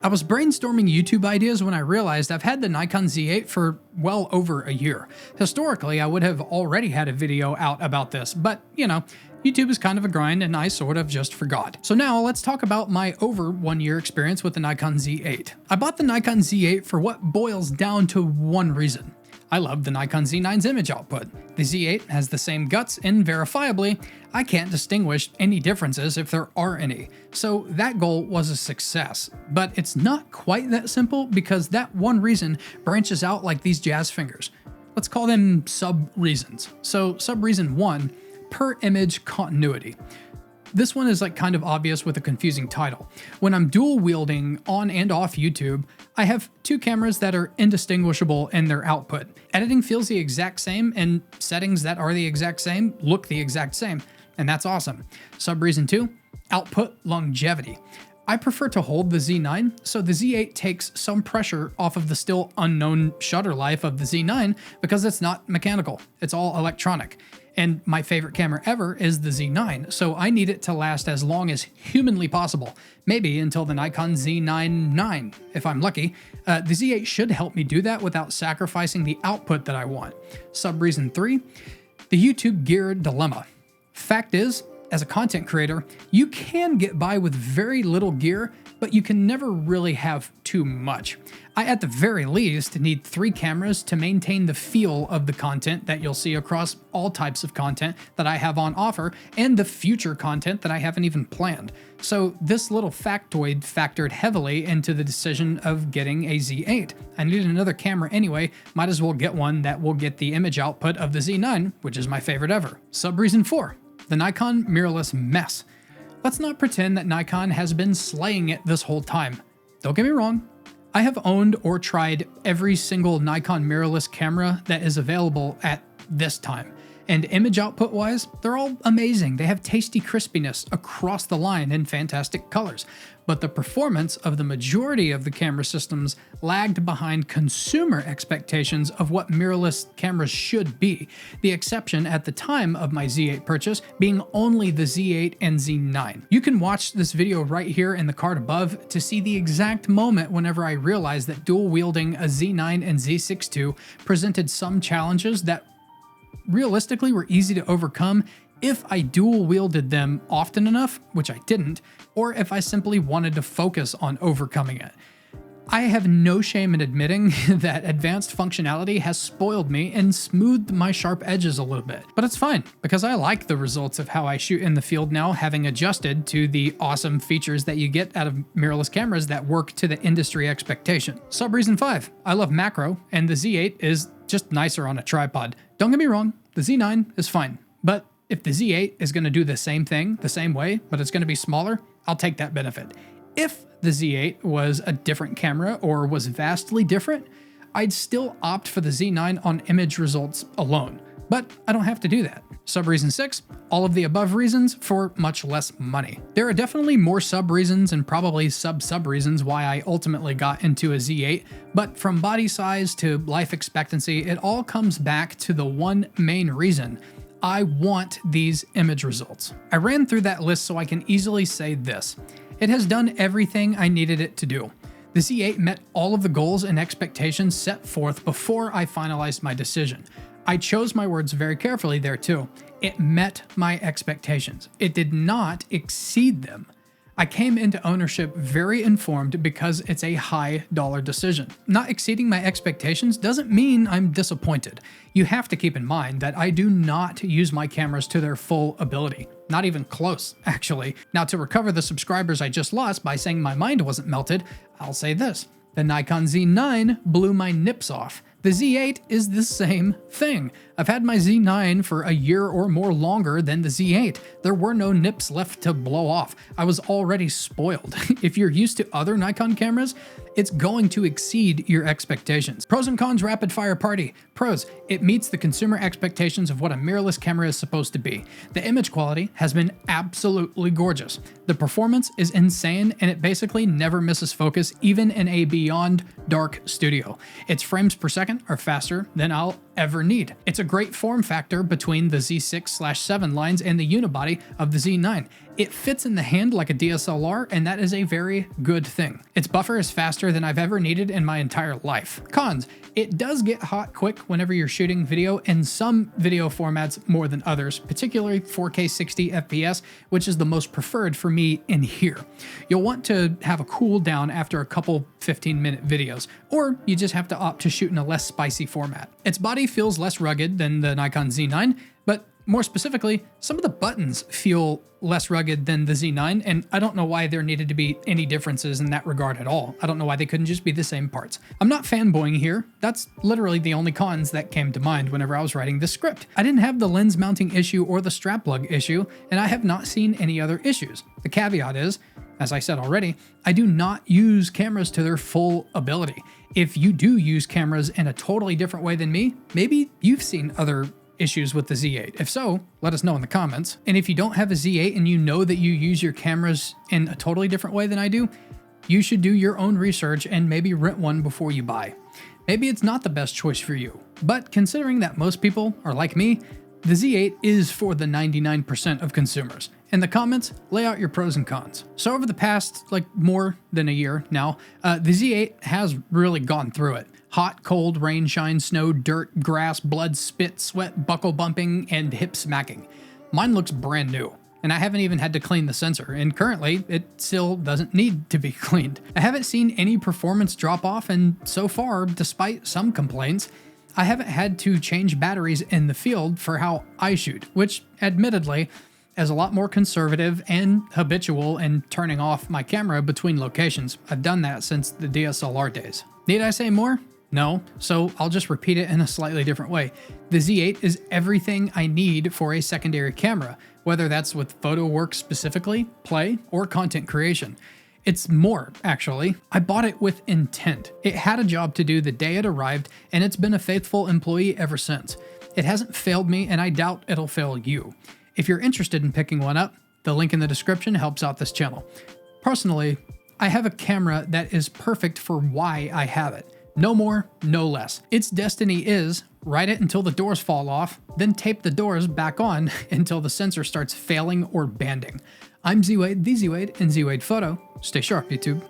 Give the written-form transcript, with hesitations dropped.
I was brainstorming YouTube ideas when I realized I've had the Nikon Z8 for well over a year. Historically, I would have already had a video out about this, but you know, YouTube is kind of a grind and I sort of just forgot. So now let's talk about my over 1 year experience with the Nikon Z8. I bought the Nikon Z8 for what boils down to one reason. I love the Nikon Z9's image output. The Z8 has the same guts, and verifiably, I can't distinguish any differences if there are any. So that goal was a success. But it's not quite that simple because that one reason branches out like these jazz fingers. Let's call them sub-reasons. So sub-reason 1, per image continuity. This one is like kind of obvious with a confusing title. When I'm dual wielding on and off YouTube, I have two cameras that are indistinguishable in their output. Editing feels the exact same and settings that are the exact same look the exact same, and that's awesome. Sub-reason 2, output longevity. I prefer to hold the Z9, so the Z8 takes some pressure off of the still unknown shutter life of the Z9 because it's not mechanical, it's all electronic. And my favorite camera ever is the Z9, so I need it to last as long as humanly possible, maybe until the Nikon Z9iii, if I'm lucky. The Z8 should help me do that without sacrificing the output that I want. Sub-reason 3, the YouTube gear dilemma. Fact is, as a content creator, you can get by with very little gear, but you can never really have too much. I, at the very least, need 3 cameras to maintain the feel of the content that you'll see across all types of content that I have on offer and the future content that I haven't even planned. So this little factoid factored heavily into the decision of getting a Z8. I need another camera anyway, might as well get one that will get the image output of the Z9, which is my favorite ever. Sub-reason 4, the Nikon mirrorless mess. Let's not pretend that Nikon has been slaying it this whole time. Don't get me wrong, I have owned or tried every single Nikon mirrorless camera that is available at this time. And image output wise, they're all amazing. They have tasty crispiness across the line in fantastic colors. But the performance of the majority of the camera systems lagged behind consumer expectations of what mirrorless cameras should be. The exception at the time of my Z8 purchase being only the Z8 and Z9. You can watch this video right here in the card above to see the exact moment whenever I realized that dual wielding a Z9 and Z6iii presented some challenges that realistically were easy to overcome if I dual wielded them often enough, which I didn't, or if I simply wanted to focus on overcoming it. I have no shame in admitting that advanced functionality has spoiled me and smoothed my sharp edges a little bit. But it's fine, because I like the results of how I shoot in the field now, having adjusted to the awesome features that you get out of mirrorless cameras that work to the industry expectation. Sub-reason 5, I love macro, and the Z8 is just nicer on a tripod. Don't get me wrong, the Z9 is fine, but if the Z8 is going to do the same thing the same way, but it's going to be smaller, I'll take that benefit. If the Z8 was a different camera or was vastly different, I'd still opt for the Z9 on image results alone, but I don't have to do that. Sub-reason 6, all of the above reasons for much less money. There are definitely more sub-reasons and probably sub-reasons why I ultimately got into a Z8, but from body size to life expectancy, it all comes back to the one main reason. I want these image results. I ran through that list so I can easily say this. It has done everything I needed it to do. The Z8 met all of the goals and expectations set forth before I finalized my decision. I chose my words very carefully there too. It met my expectations. It did not exceed them. I came into ownership very informed because it's a high dollar decision. Not exceeding my expectations doesn't mean I'm disappointed. You have to keep in mind that I do not use my cameras to their full ability. Not even close, actually. Now, to recover the subscribers I just lost by saying my mind wasn't melted, I'll say this. The Nikon Z9 blew my nips off. The Z8 is the same thing. I've had my Z9 for a year or more longer than the Z8. There were no nips left to blow off. I was already spoiled. If you're used to other Nikon cameras, it's going to exceed your expectations. Pros and cons rapid fire party. Pros, it meets the consumer expectations of what a mirrorless camera is supposed to be. The image quality has been absolutely gorgeous. The performance is insane and it basically never misses focus even in a beyond dark studio. Its frames per second are faster than I'll ever need. It's a great form factor between the Z6/7 lines and the unibody of the Z9. It fits in the hand like a DSLR, and that is a very good thing. Its buffer is faster than I've ever needed in my entire life. Cons: it does get hot quick whenever you're shooting video, in some video formats more than others, particularly 4K 60 FPS, which is the most preferred for me in here. You'll want to have a cool down after a couple 15-minute videos, or you just have to opt to shoot in a less spicy format. Its body feels less rugged than the Nikon Z9, but more specifically, some of the buttons feel less rugged than the Z9, and I don't know why there needed to be any differences in that regard at all. I don't know why they couldn't just be the same parts. I'm not fanboying here. That's literally the only cons that came to mind whenever I was writing this script. I didn't have the lens mounting issue or the strap plug issue, and I have not seen any other issues. The caveat is, as I said already, I do not use cameras to their full ability. If you do use cameras in a totally different way than me, maybe you've seen other issues with the Z8. If so, let us know in the comments. And if you don't have a Z8 and you know that you use your cameras in a totally different way than I do, you should do your own research and maybe rent one before you buy. Maybe it's not the best choice for you, but considering that most people are like me, the Z8 is for the 99% of consumers. In the comments, lay out your pros and cons. So over the past, more than a year now, the Z8 has really gone through it. Hot, cold, rain, shine, snow, dirt, grass, blood, spit, sweat, buckle bumping, and hip smacking. Mine looks brand new, and I haven't even had to clean the sensor, and currently it still doesn't need to be cleaned. I haven't seen any performance drop off, and so far, despite some complaints, I haven't had to change batteries in the field for how I shoot, which admittedly is a lot more conservative and habitual in turning off my camera between locations. I've done that since the DSLR days. Need I say more? No, so I'll just repeat it in a slightly different way. The Z8 is everything I need for a secondary camera, whether that's with photo work specifically, play, or content creation. It's more, actually. I bought it with intent. It had a job to do the day it arrived, and it's been a faithful employee ever since. It hasn't failed me, and I doubt it'll fail you. If you're interested in picking one up, the link in the description helps out this channel. Personally, I have a camera that is perfect for why I have it. No more, no less. Its destiny is, ride it until the doors fall off, then tape the doors back on until the sensor starts failing or banding. I'm Z-Wade, the Z-Wade, and Z-Wade Photo. Stay sharp, YouTube.